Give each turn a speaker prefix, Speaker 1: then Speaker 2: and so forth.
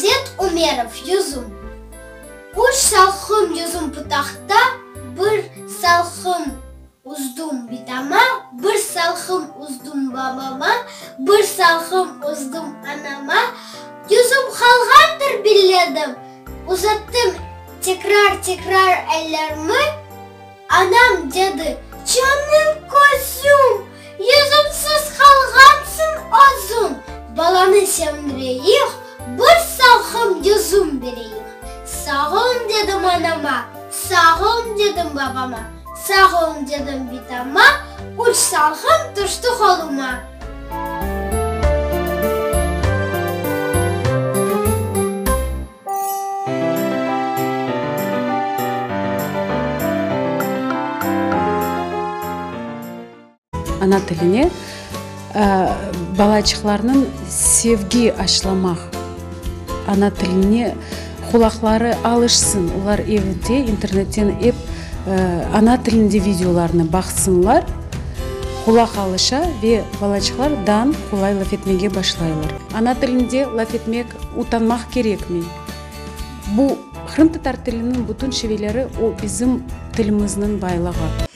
Speaker 1: Азет Умеров юзум. Уч салхым юзум путахта, бір салхым уздум битама, бір салхым уздум бабама, бір салхым уздум анама. Юзум халғандыр биледім, uzаттым tekrar ellerimi. Anam dedi, canım gözüm, yüzümsüz kalgansın özüm. Balanı semdireyik, bir salkım yüzüm bereyik. Sağ olun dedim anama, sağ olun dedim babama, sağ olun dedim bitama, uç salkım düştü koluma.
Speaker 2: Ана тіліне балачықларының sevgi ашламақ. Ана тіліне құлақлары алышсын. Олар evde, интернеттен ана тілінде видеоларını бақсынлар. Құлақ алыша ve балачықлардан қолай лaf etmege başlayılır. Ана тілінде laf etmek utanmak керек mi? Bu Kırım Tatar тілінің bütün şeveleri o bizim tilimizin байлығы.